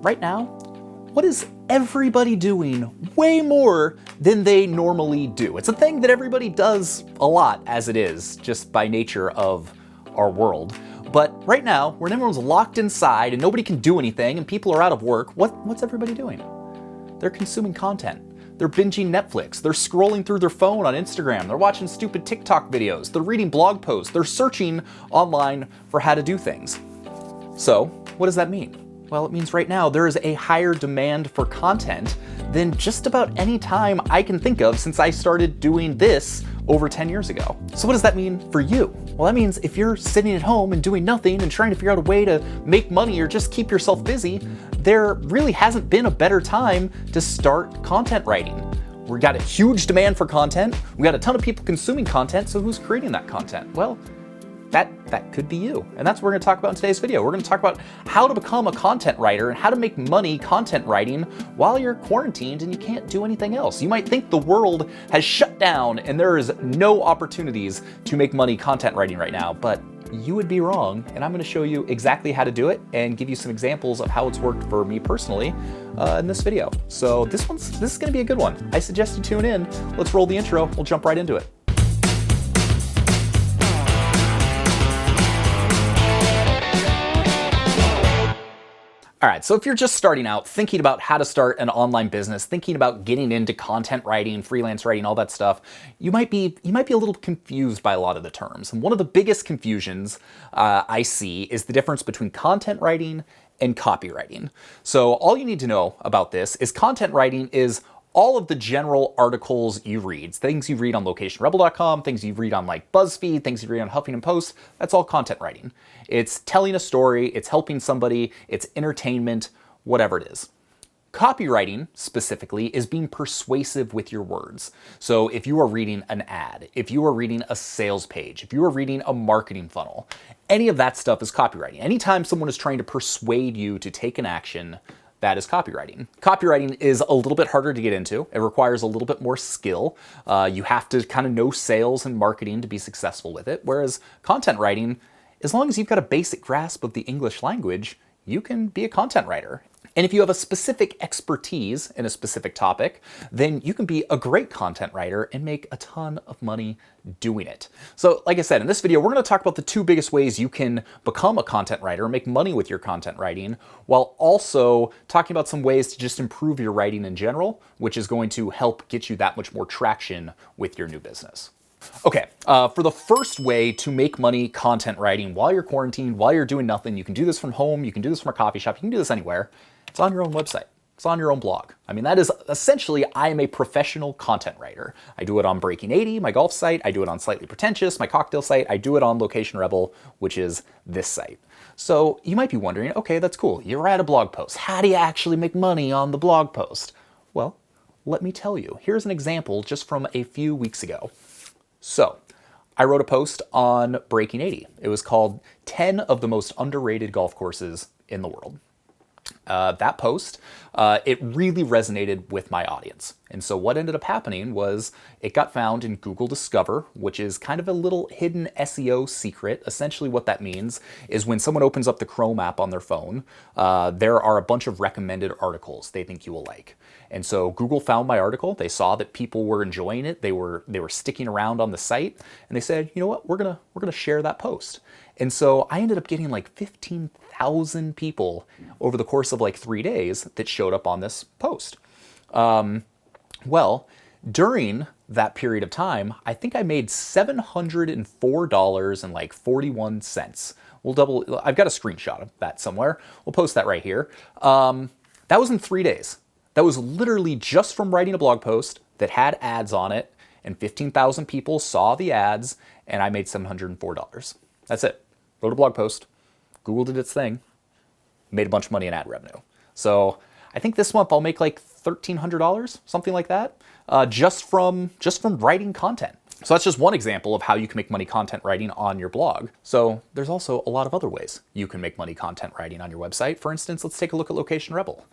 right now, what is everybody doing way more than they normally do? It's a thing that everybody does a lot as it is, just by nature of our world. But right now, when everyone's locked inside and nobody can do anything and people are out of work, what's everybody doing? They're consuming content. They're binging Netflix. They're scrolling through their phone on Instagram. They're watching stupid TikTok videos. They're reading blog posts. They're searching online for how to do things. So, what does that mean? Well, it means right now there is a higher demand for content than just about any time I can think of since I started doing this over 10 years ago. So what does that mean for you? Well, that means if you're sitting at home and doing nothing and trying to figure out a way to make money or just keep yourself busy, there really hasn't been a better time to start content writing. We've got a huge demand for content. We've got a ton of people consuming content, so who's creating that content? Well, that could be you. And that's what we're gonna talk about in today's video. We're gonna talk about how to become a content writer and how to make money content writing while you're quarantined and you can't do anything else. You might think the world has shut down and there is no opportunities to make money content writing right now, but you would be wrong. And I'm gonna show you exactly how to do it and give you some examples of how it's worked for me personally in this video. So this is gonna be a good one. I suggest you tune in. Let's roll the intro. We'll jump right into it. All right, so if you're just starting out, thinking about how to start an online business, thinking about getting into content writing, freelance writing, all that stuff, you might be a little confused by a lot of the terms. And one of the biggest confusions I see is the difference between content writing and copywriting. So all you need to know about this is content writing is all of the general articles you read, things you read on locationrebel.com, things you read on like BuzzFeed, things you read on Huffington Post, that's all content writing. It's telling a story, it's helping somebody, it's entertainment, whatever it is. Copywriting, specifically, is being persuasive with your words. So if you are reading an ad, if you are reading a sales page, if you are reading a marketing funnel, any of that stuff is copywriting. Anytime someone is trying to persuade you to take an action, that is copywriting. Copywriting is a little bit harder to get into. It requires a little bit more skill. You have to kind of know sales and marketing to be successful with it. Whereas content writing, as long as you've got a basic grasp of the English language, you can be a content writer. And if you have a specific expertise in a specific topic, then you can be a great content writer and make a ton of money doing it. So like I said, in this video, we're gonna talk about the two biggest ways you can become a content writer, make money with your content writing, while also talking about some ways to just improve your writing in general, which is going to help get you that much more traction with your new business. Okay, for the first way to make money content writing while you're quarantined, while you're doing nothing, you can do this from home, you can do this from a coffee shop, you can do this anywhere. It's on your own website. It's on your own blog. I mean, that is essentially, I am a professional content writer. I do it on Breaking 80, my golf site. I do it on Slightly Pretentious, my cocktail site. I do it on Location Rebel, which is this site. So you might be wondering, okay, that's cool. You're at a blog post. How do you actually make money on the blog post? Well, let me tell you. Here's an example just from a few weeks ago. So I wrote a post on Breaking 80. It was called 10 of the most underrated golf courses in the world. That post, it really resonated with my audience. And so what ended up happening was it got found in Google Discover, which is kind of a little hidden SEO secret. Essentially what that means is when someone opens up the Chrome app on their phone, there are a bunch of recommended articles they think you will like. And so Google found my article. They saw that people were enjoying it. They were sticking around on the site, and they said, you know what, we're gonna share that post. And so I ended up getting like 15,000 people over the course of like 3 days that showed up on this post. Well, during that period of time, I think I made $704.41. I've got a screenshot of that somewhere. We'll post that right here. That was in 3 days. That was literally just from writing a blog post that had ads on it, and 15,000 people saw the ads, and I made $704. That's it. Wrote a blog post, Google did its thing, made a bunch of money in ad revenue. So I think this month I'll make like $1,300, something like that, just from writing content. So that's just one example of how you can make money content writing on your blog. So there's also a lot of other ways you can make money content writing on your website. For instance, let's take a look at Location Rebel.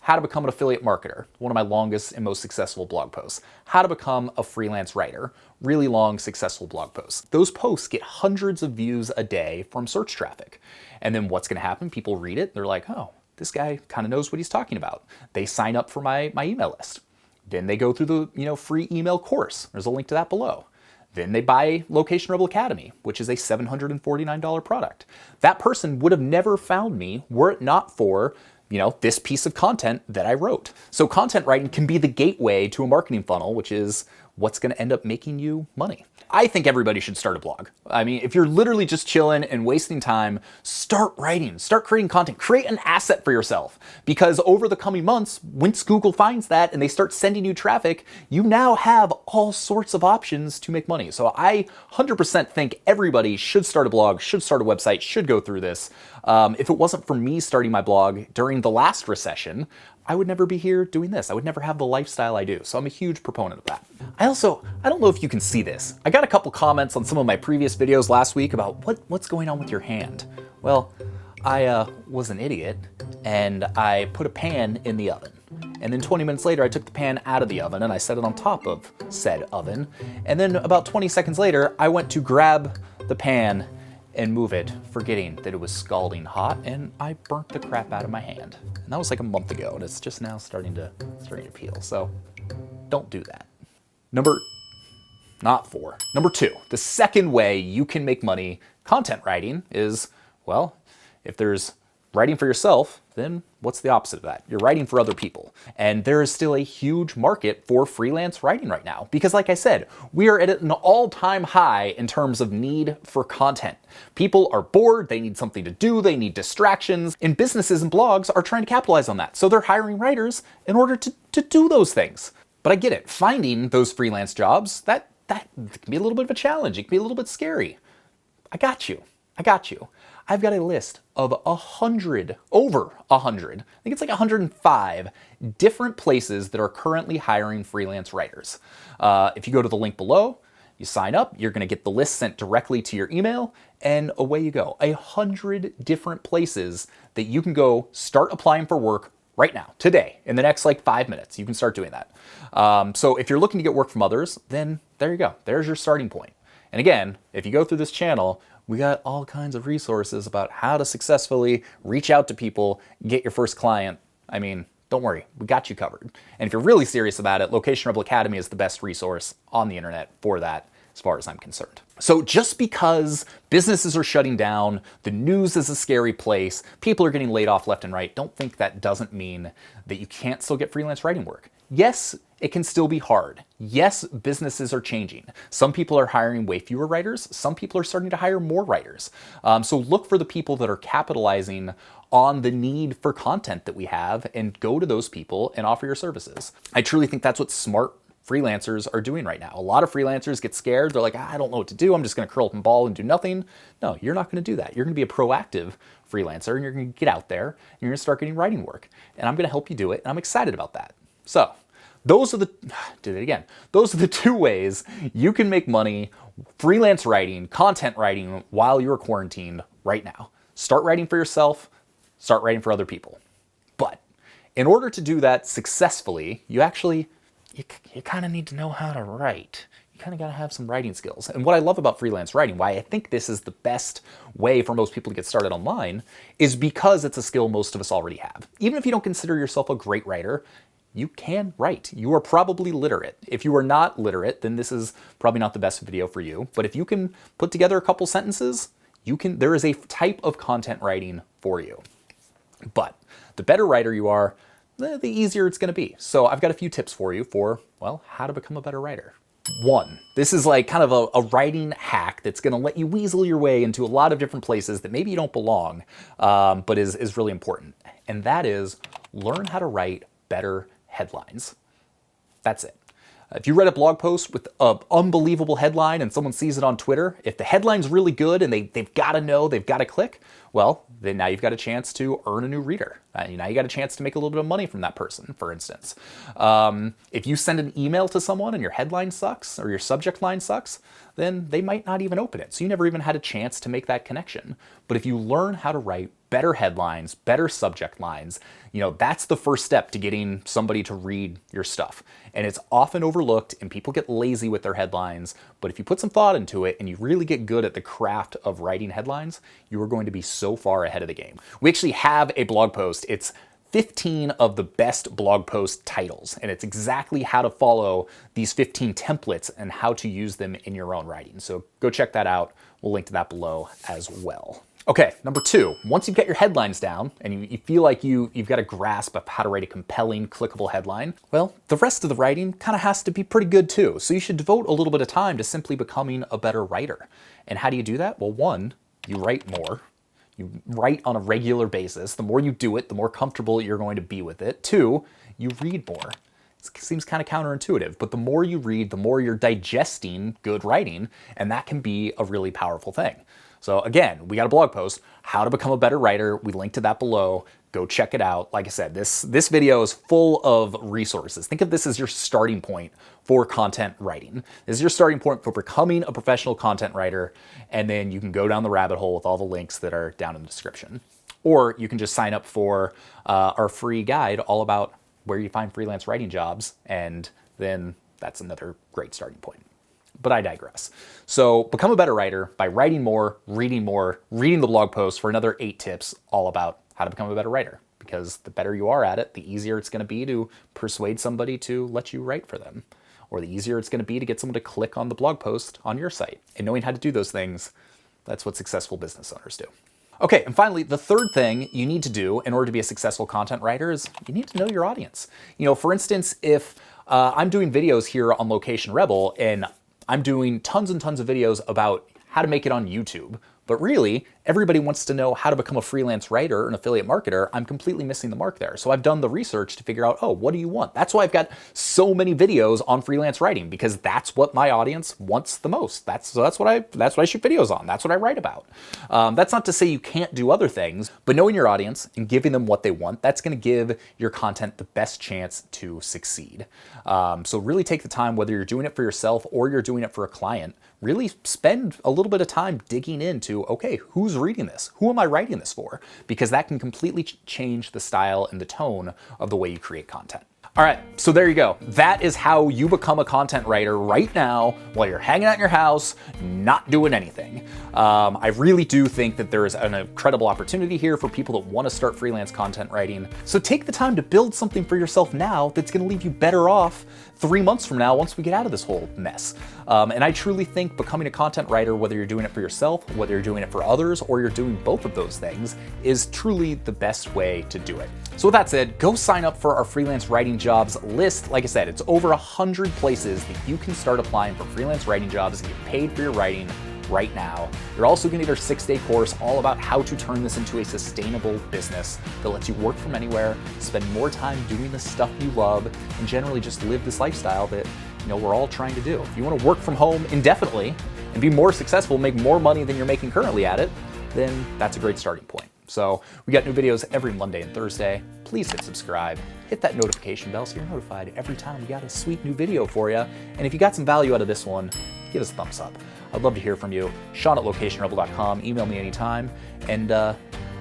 How to become an affiliate marketer, one of my longest and most successful blog posts. How to become a freelance writer, really long, successful blog posts. Those posts get hundreds of views a day from search traffic. And then what's gonna happen? People read it, they're like, oh, this guy kind of knows what he's talking about. They sign up for my email list. Then they go through the free email course. There's a link to that below. Then they buy Location Rebel Academy, which is a $749 product. That person would have never found me were it not for this piece of content that I wrote. So content writing can be the gateway to a marketing funnel, which is what's going to end up making you money. I think everybody should start a blog. I mean, if you're literally just chilling and wasting time, start writing, start creating content, create an asset for yourself. Because over the coming months, once Google finds that and they start sending you traffic, you now have all sorts of options to make money. So I 100% think everybody should start a blog, should start a website, should go through this. If it wasn't for me starting my blog during the last recession, I would never be here doing this. I would never have the lifestyle I do. So I'm a huge proponent of that. I don't know if you can see this. I got a couple comments on some of my previous videos last week about what's going on with your hand. Well, I was an idiot and I put a pan in the oven. And then 20 minutes later, I took the pan out of the oven and I set it on top of said oven. And then about 20 seconds later, I went to grab the pan and move it, forgetting that it was scalding hot, and I burnt the crap out of my hand. And that was like a month ago, and it's just now starting to peel. So don't do that. Number 2, the second way you can make money content writing is, well, if there's writing for yourself, then what's the opposite of that? You're writing for other people. And there is still a huge market for freelance writing right now. Because like I said, we are at an all-time high in terms of need for content. People are bored, they need something to do, they need distractions, and businesses and blogs are trying to capitalize on that. So they're hiring writers in order to do those things. But I get it, finding those freelance jobs, that can be a little bit of a challenge. It can be a little bit scary. I got you. I've got a list of over 100, I think it's like 105 different places that are currently hiring freelance writers. If you go to the link below, you sign up, you're going to get the list sent directly to your email, and away you go. 100 different places that you can go start applying for work right now, today, in the next 5 minutes. You can start doing that. So if you're looking to get work from others, then there you go. There's your starting point. And again, if you go through this channel, we got all kinds of resources about how to successfully reach out to people, get your first client. I mean, don't worry, we got you covered. And if you're really serious about it, Location Rebel Academy is the best resource on the internet for that, as far as I'm concerned. So just because businesses are shutting down, the news is a scary place, people are getting laid off left and right, don't think that doesn't mean that you can't still get freelance writing work. Yes, it can still be hard. Yes, businesses are changing. Some people are hiring way fewer writers. Some people are starting to hire more writers. So look for the people that are capitalizing on the need for content that we have and go to those people and offer your services. I truly think that's what smart freelancers are doing right now. A lot of freelancers get scared. They're like, I don't know what to do. I'm just going to curl up and ball and do nothing. No, you're not going to do that. You're going to be a proactive freelancer and you're going to get out there and you're going to start getting writing work. And I'm going to help you do it. And I'm excited about that. So those are the 2 ways you can make money freelance writing, content writing while you're quarantined right now. Start writing for yourself, start writing for other people. But in order to do that successfully, you kind of need to know how to write. You kind of got to have some writing skills. And what I love about freelance writing, why I think this is the best way for most people to get started online, is because it's a skill most of us already have. Even if you don't consider yourself a great writer, you can write. You are probably literate. If you are not literate, then this is probably not the best video for you. But if you can put together a couple sentences, there is a type of content writing for you. But the better writer you are, the easier it's going to be. So I've got a few tips for you for, well, how to become a better writer. 1, this is kind of a writing hack that's going to let you weasel your way into a lot of different places that maybe you don't belong, but is really important. And that is learn how to write better headlines. That's it. If you read a blog post with an unbelievable headline and someone sees it on Twitter, if the headline's really good and they've got to know, they've got to click, well, then now you've got a chance to earn a new reader. Now you got a chance to make a little bit of money from that person, for instance. If you send an email to someone and your headline sucks or your subject line sucks, then they might not even open it. So you never even had a chance to make that connection. But if you learn how to write better headlines, better subject lines. That's the first step to getting somebody to read your stuff. And it's often overlooked and people get lazy with their headlines. But if you put some thought into it and you really get good at the craft of writing headlines, you are going to be so far ahead of the game. We actually have a blog post. It's 15 of the best blog post titles, and it's exactly how to follow these 15 templates and how to use them in your own writing. So go check that out. We'll link to that below as well. Okay, number 2, once you've got your headlines down and you feel like you've got a grasp of how to write a compelling, clickable headline, well, the rest of the writing kind of has to be pretty good too. So you should devote a little bit of time to simply becoming a better writer. And how do you do that? Well, 1, you write more. You write on a regular basis. The more you do it, the more comfortable you're going to be with it. 2, you read more. It seems kind of counterintuitive, but the more you read, the more you're digesting good writing, and that can be a really powerful thing. So again, we got a blog post, how to become a better writer. We link to that below. Go check it out. Like I said, this video is full of resources. Think of this as your starting point for content writing. This is your starting point for becoming a professional content writer, and then you can go down the rabbit hole with all the links that are down in the description. Or you can just sign up for our free guide all about where you find freelance writing jobs, and then that's another great starting point. But I digress. So become a better writer by writing more, reading the blog posts for another 8 tips all about how to become a better writer. Because the better you are at it, the easier it's going to be to persuade somebody to let you write for them. Or the easier it's going to be to get someone to click on the blog post on your site. And knowing how to do those things, that's what successful business owners do. Okay, and finally, the third thing you need to do in order to be a successful content writer is you need to know your audience. For instance, if I'm doing videos here on Location Rebel and I'm doing tons and tons of videos about how to make it on YouTube, but really everybody wants to know how to become a freelance writer, an affiliate marketer. I'm completely missing the mark there. So I've done the research to figure out, oh, what do you want? That's why I've got so many videos on freelance writing, because that's what my audience wants the most. That's what I shoot videos on. That's what I write about. That's not to say you can't do other things, but knowing your audience and giving them what they want, that's going to give your content the best chance to succeed. So really take the time, whether you're doing it for yourself or you're doing it for a client, really spend a little bit of time digging into, okay, who's reading this? Who am I writing this for? Because that can completely change the style and the tone of the way you create content. All right, so there you go. That is how you become a content writer right now while you're hanging out in your house, not doing anything. I really do think that there is an incredible opportunity here for people that want to start freelance content writing. So take the time to build something for yourself now that's going to leave you better off 3 months from now once we get out of this whole mess. And I truly think becoming a content writer, whether you're doing it for yourself, whether you're doing it for others, or you're doing both of those things, is truly the best way to do it. So with that said, go sign up for our freelance writing jobs list. Like I said, it's over 100 places that you can start applying for freelance writing jobs and get paid for your writing right now. You're also going to get our 6-day course all about how to turn this into a sustainable business that lets you work from anywhere, spend more time doing the stuff you love, and generally just live this lifestyle that we're all trying to do. If you want to work from home indefinitely and be more successful, make more money than you're making currently at it, then that's a great starting point. So we got new videos every Monday and Thursday. Please hit subscribe, hit that notification bell so you're notified every time we got a sweet new video for you. And if you got some value out of this one, give us a thumbs up. I'd love to hear from you. Sean@locationrebel.com. Email me anytime. And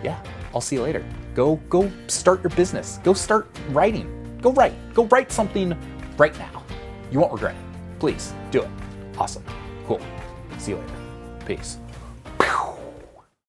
yeah, I'll see you later. Go start your business. Go start writing. Go write something right now. You won't regret it. Please do it. Awesome. Cool. See you later. Peace.